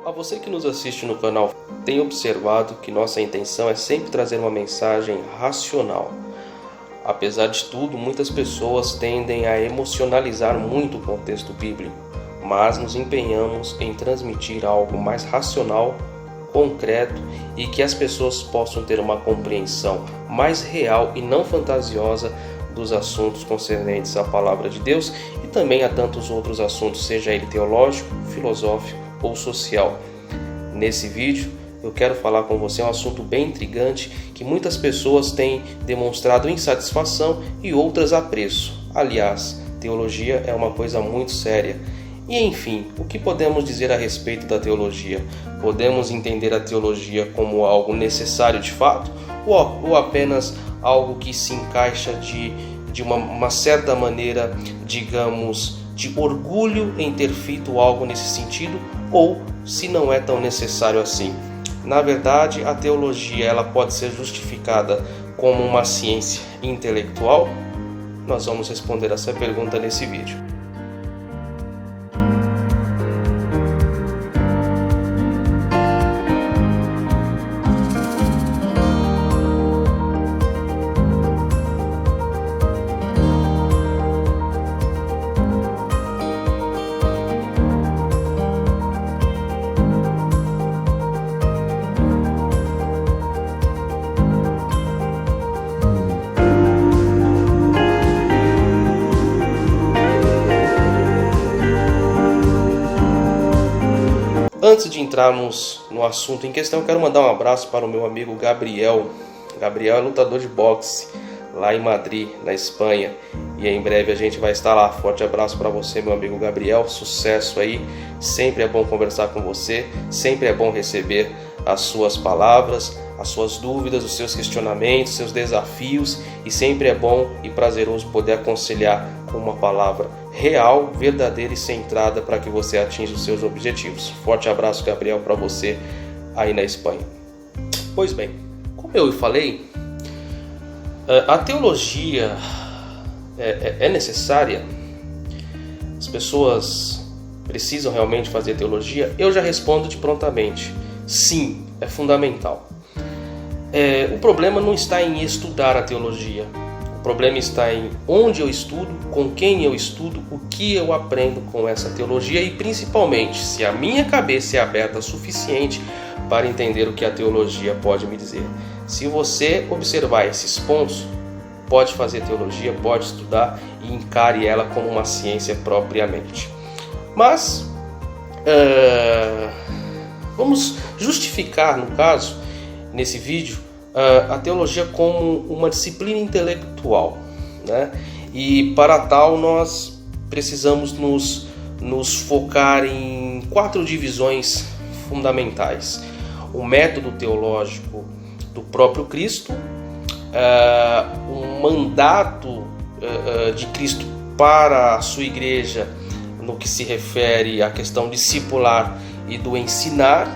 A você que nos assiste no canal, tem observado que nossa intenção é sempre trazer uma mensagem racional. Apesar de tudo, muitas pessoas tendem a emocionalizar muito o contexto bíblico, mas nos empenhamos em transmitir algo mais racional, concreto e que as pessoas possam ter uma compreensão mais real e não fantasiosa dos assuntos concernentes à palavra de Deus e também a tantos outros assuntos, seja ele teológico, filosófico ou social. Nesse vídeo eu quero falar com você um assunto bem intrigante que muitas pessoas têm demonstrado insatisfação e outras apreço. Aliás, teologia é uma coisa muito séria. E enfim, o que podemos dizer a respeito da teologia? Podemos entender a teologia como algo necessário de fato ou apenas algo que se encaixa de uma certa maneira, digamos, de orgulho em ter feito algo nesse sentido, ou se não é tão necessário assim? Na verdade, a teologia ela pode ser justificada como uma ciência intelectual? Nós vamos responder essa pergunta nesse vídeo. Antes de entrarmos no assunto em questão, eu quero mandar um abraço para o meu amigo Gabriel. Gabriel é lutador de boxe lá em Madrid, na Espanha. E em breve a gente vai estar lá. Forte abraço para você, meu amigo Gabriel. Sucesso aí. Sempre é bom conversar com você. Sempre é bom receber as suas palavras, as suas dúvidas, os seus questionamentos, seus desafios. E sempre é bom e prazeroso poder aconselhar com uma palavra real, verdadeira e centrada para que você atinja os seus objetivos. Forte abraço, Gabriel, para você aí na Espanha. Pois bem, como eu falei, a teologia é necessária? As pessoas precisam realmente fazer teologia? Eu já respondo de prontamente. Sim, é fundamental. O problema não está em estudar a teologia. O problema está em onde eu estudo, com quem eu estudo, o que eu aprendo com essa teologia e principalmente se a minha cabeça é aberta o suficiente para entender o que a teologia pode me dizer. Se você observar esses pontos, pode fazer teologia, pode estudar e encare ela como uma ciência propriamente. Mas vamos justificar, no caso, nesse vídeo, a teologia como uma disciplina intelectual, né? E para tal nós precisamos nos focar em 4 divisões fundamentais: o método teológico do próprio Cristo, o mandato de Cristo para a sua igreja no que se refere à questão discipular e do ensinar,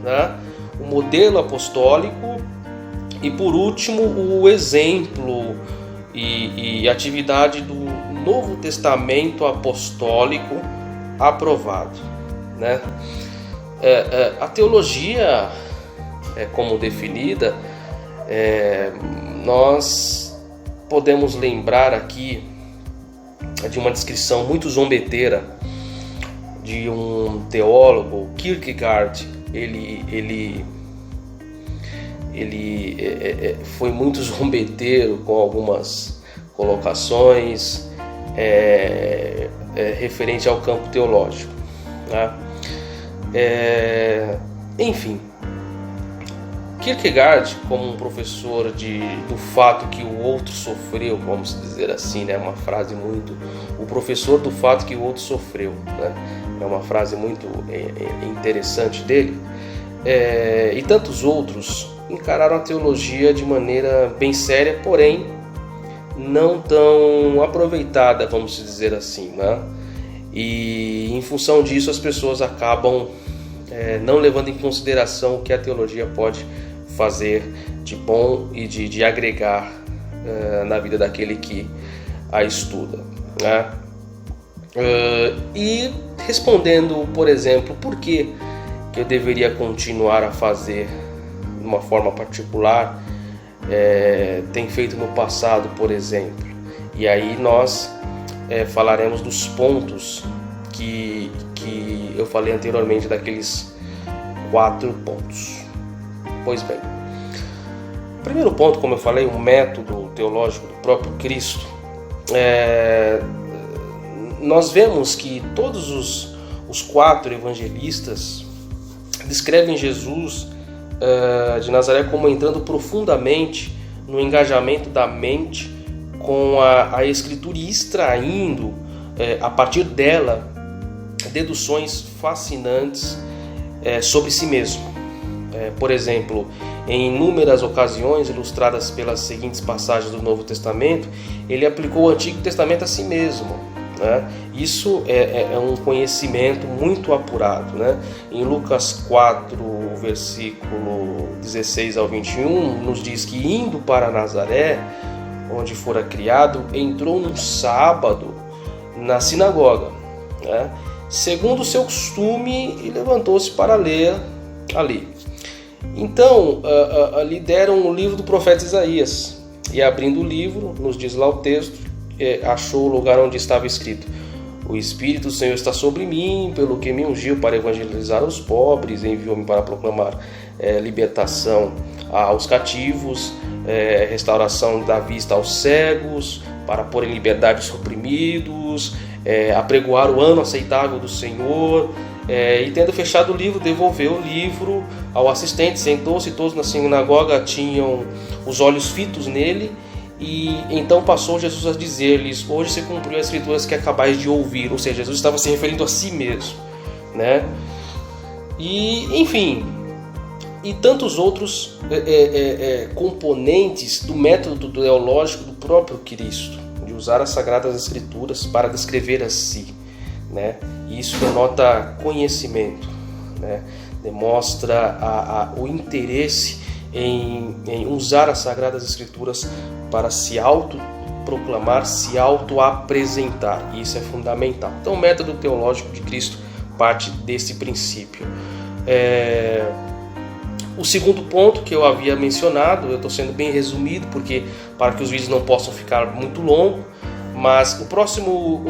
né? O modelo apostólico e, por último, o exemplo e atividade do Novo Testamento apostólico aprovado, né? A teologia, como definida, nós podemos lembrar aqui de uma descrição muito zombeteira de um teólogo, Kierkegaard. Ele foi muito zombeteiro com algumas colocações referente ao campo teológico, né? Enfim, Kierkegaard, como um professor do fato que o outro sofreu, vamos dizer assim, né? Uma frase muito... O professor do fato que o outro sofreu, né? É uma frase muito interessante dele. E tantos outros encararam a teologia de maneira bem séria, porém não tão aproveitada, vamos dizer assim, né? E em função disso as pessoas acabam não levando em consideração o que a teologia pode fazer de bom e de agregar na vida daquele que a estuda, né? E respondendo, por exemplo, por que que eu deveria continuar a fazer de uma forma particular, tem feito no passado, por exemplo. E aí nós falaremos dos pontos que eu falei anteriormente, daqueles 4 pontos. Pois bem, o primeiro ponto, como eu falei, um método teológico do próprio Cristo. Nós vemos que todos os 4 evangelistas descrevem Jesus de Nazaré como entrando profundamente no engajamento da mente com a Escritura e extraindo, a partir dela, deduções fascinantes sobre si mesmo. Por exemplo, em inúmeras ocasiões, ilustradas pelas seguintes passagens do Novo Testamento, ele aplicou o Antigo Testamento a si mesmo, né? Isso é um conhecimento muito apurado, né? Em Lucas 4, versículo 16 ao 21, nos diz que, indo para Nazaré, onde fora criado, entrou num sábado na sinagoga, né, segundo o seu costume, e levantou-se para ler ali. Então, lhe deram o livro do profeta Isaías, e abrindo o livro, nos diz lá o texto, achou o lugar onde estava escrito: o Espírito do Senhor está sobre mim, pelo que me ungiu para evangelizar os pobres, enviou-me para proclamar libertação aos cativos, restauração da vista aos cegos, para pôr em liberdade os oprimidos, apregoar o ano aceitável do Senhor. E tendo fechado o livro, devolveu o livro ao assistente, sentou-se, todos na sinagoga tinham os olhos fitos nele, e então passou Jesus a dizer-lhes: hoje se cumpriu as escrituras que acabais de ouvir. Ou seja, Jesus estava se referindo a si mesmo, né? E, enfim, e tantos outros componentes do método teológico do próprio Cristo, de usar as Sagradas Escrituras para descrever a si, né? E isso denota conhecimento, né? Demonstra o interesse em usar as Sagradas Escrituras para se autoproclamar, se autoapresentar. E isso é fundamental. Então, o método teológico de Cristo parte desse princípio. O segundo ponto que eu havia mencionado, eu estou sendo bem resumido, porque para que os vídeos não possam ficar muito longos, mas o próximo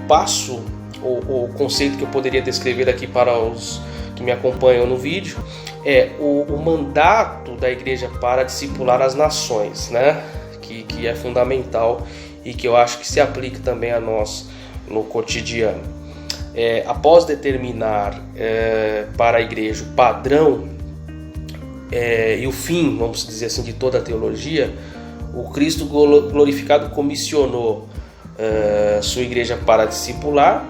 passo, o conceito que eu poderia descrever aqui para os que me acompanham no vídeo, é o mandato da igreja para discipular as nações, né? Que é fundamental e que eu acho que se aplica também a nós no cotidiano. Após determinar para a igreja o padrão e o fim, vamos dizer assim, de toda a teologia, o Cristo glorificado comissionou sua igreja para discipular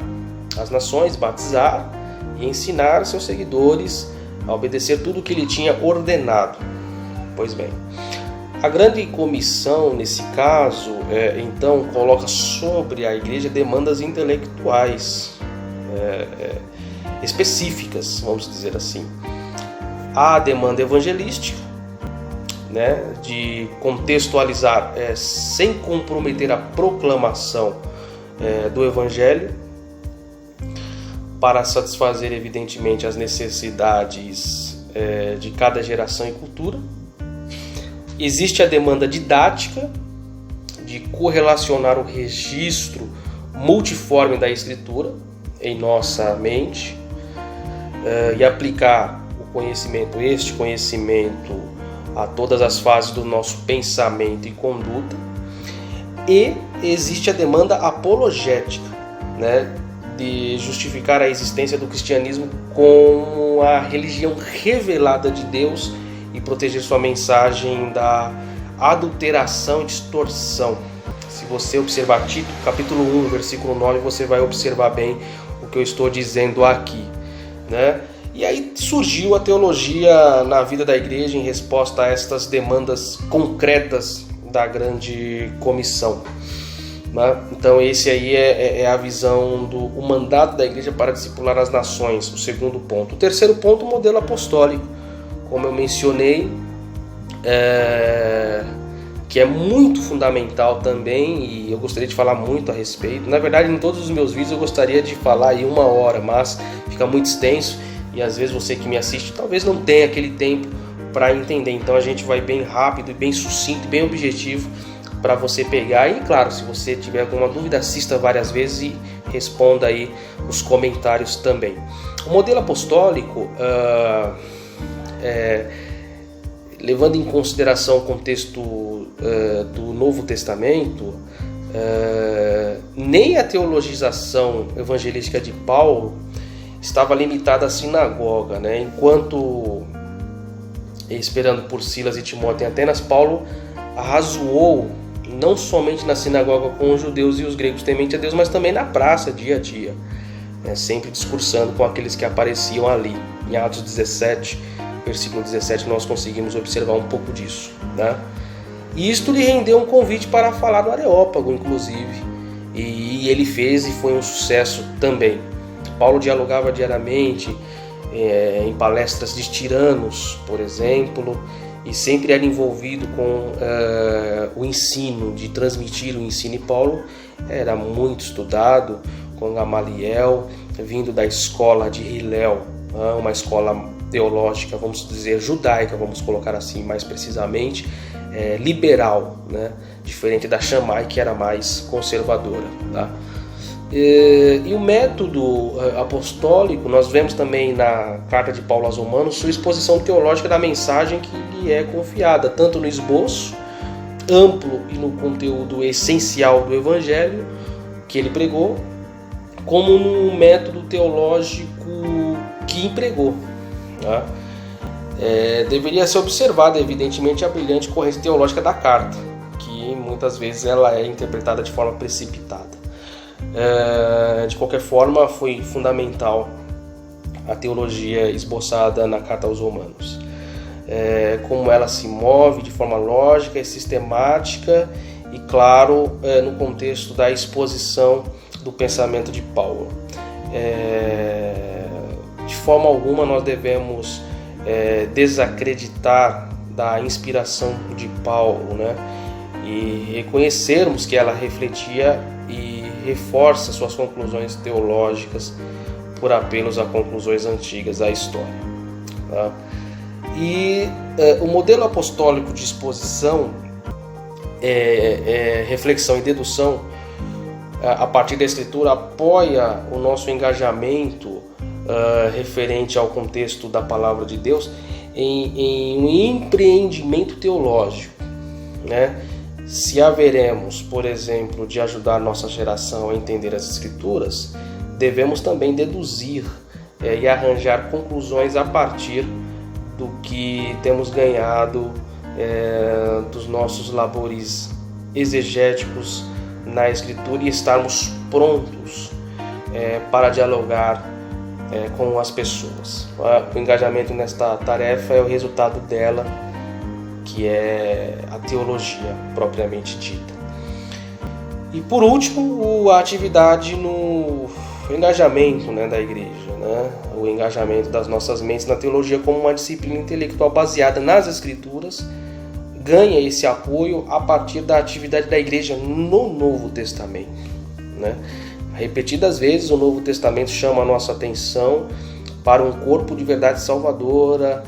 as nações, batizar e ensinar seus seguidores a obedecer tudo o que ele tinha ordenado. Pois bem, a grande comissão nesse caso então coloca sobre a igreja demandas intelectuais específicas, vamos dizer assim. Há a demanda evangelística, né, de contextualizar sem comprometer a proclamação do evangelho, para satisfazer evidentemente as necessidades de cada geração e cultura. Existe a demanda didática, de correlacionar o registro multiforme da Escritura em nossa mente e aplicar este conhecimento a todas as fases do nosso pensamento e conduta. E existe a demanda apologética, né, de justificar a existência do cristianismo como a religião revelada de Deus e proteger sua mensagem da adulteração e distorção. Se você observar Tito, capítulo 1, versículo 9, você vai observar bem o que eu estou dizendo aqui, né? E aí surgiu a teologia na vida da igreja em resposta a estas demandas concretas da grande comissão. Então esse aí é a visão do mandato da igreja para discipular as nações, o segundo ponto. O terceiro ponto, o modelo apostólico, como eu mencionei, que é muito fundamental também, e eu gostaria de falar muito a respeito. Na verdade, em todos os meus vídeos eu gostaria de falar aí 1 hora, mas fica muito extenso e às vezes você que me assiste talvez não tenha aquele tempo para entender. Então a gente vai bem rápido, bem sucinto, bem objetivo para você pegar. E claro, se você tiver alguma dúvida, assista várias vezes e responda aí os comentários também. O modelo apostólico, levando em consideração o contexto do Novo Testamento, nem a teologização evangelística de Paulo estava limitada à sinagoga, né? Enquanto, esperando por Silas e Timóteo em Atenas, Paulo arrazoou não somente na sinagoga com os judeus e os gregos temente a Deus, mas também na praça, dia a dia, sempre discursando com aqueles que apareciam ali. Em Atos 17, versículo 17, nós conseguimos observar um pouco disso, né? E isto lhe rendeu um convite para falar no Areópago, inclusive, e ele fez, e foi um sucesso também. Paulo dialogava diariamente em palestras de tiranos, por exemplo, e sempre era envolvido com o ensino, de transmitir o ensino. E Paulo era muito estudado com Gamaliel, vindo da escola de Hillel, uma escola teológica, vamos dizer, judaica, vamos colocar assim mais precisamente, liberal, né? Diferente da Shammai, que era mais conservadora, tá? E o método apostólico, nós vemos também na carta de Paulo aos Romanos sua exposição teológica da mensagem que lhe é confiada, tanto no esboço amplo e no conteúdo essencial do evangelho que ele pregou, como no método teológico que empregou, tá? Deveria ser observada, evidentemente, a brilhante corrente teológica da carta, que muitas vezes ela é interpretada de forma precipitada. De qualquer forma, foi fundamental a teologia esboçada na carta aos Romanos, como ela se move de forma lógica e sistemática e, claro, no contexto da exposição do pensamento de Paulo. De forma alguma nós devemos desacreditar da inspiração de Paulo, né? E reconhecermos que ela refletia e reforça suas conclusões teológicas por apelos a conclusões antigas da história, tá? E o modelo apostólico de exposição, reflexão e dedução a partir da Escritura apoia o nosso engajamento referente ao contexto da Palavra de Deus em um empreendimento teológico, né? Se haveremos, por exemplo, de ajudar nossa geração a entender as Escrituras, devemos também deduzir e arranjar conclusões a partir do que temos ganhado dos nossos labores exegéticos na Escritura e estarmos prontos para dialogar com as pessoas. O engajamento nesta tarefa é o resultado dela, que é a teologia propriamente dita. E por último, a atividade no engajamento, né, da igreja, né? O engajamento das nossas mentes na teologia como uma disciplina intelectual baseada nas Escrituras ganha esse apoio a partir da atividade da igreja no Novo Testamento, né? Repetidas vezes o Novo Testamento chama a nossa atenção para um corpo de verdade salvadora,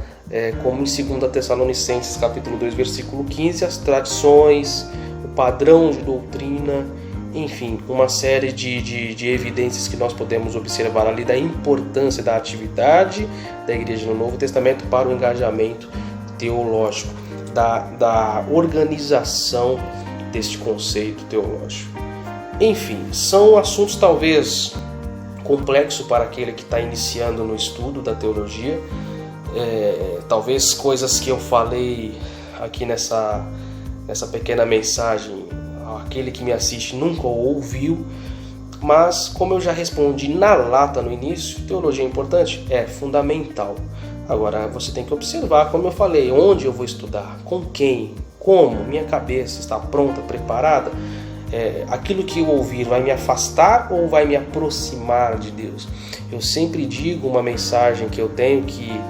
como em 2 Tessalonicenses capítulo 2, versículo 15, as tradições, o padrão de doutrina, enfim, uma série de evidências que nós podemos observar ali da importância da atividade da igreja no Novo Testamento para o engajamento teológico, da organização deste conceito teológico. Enfim, são assuntos talvez complexos para aquele que está iniciando no estudo da teologia, talvez coisas que eu falei aqui nessa pequena mensagem, aquele que me assiste nunca ouviu, mas como eu já respondi na lata no início, teologia é importante? É fundamental. Agora você tem que observar, como eu falei, onde eu vou estudar, com quem, como, minha cabeça está pronta, preparada? Aquilo que eu ouvir vai me afastar ou vai me aproximar de Deus? Eu sempre digo uma mensagem que eu tenho que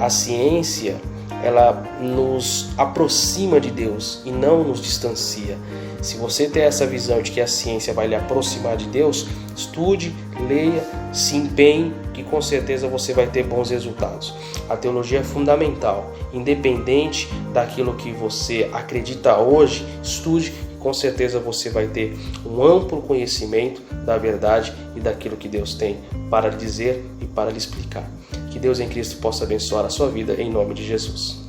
a ciência ela nos aproxima de Deus e não nos distancia. Se você tem essa visão de que a ciência vai lhe aproximar de Deus, estude, leia, se empenhe, que com certeza você vai ter bons resultados. A teologia é fundamental, independente daquilo que você acredita hoje, estude, com certeza você vai ter um amplo conhecimento da verdade e daquilo que Deus tem para lhe dizer e para lhe explicar. Que Deus em Cristo possa abençoar a sua vida em nome de Jesus.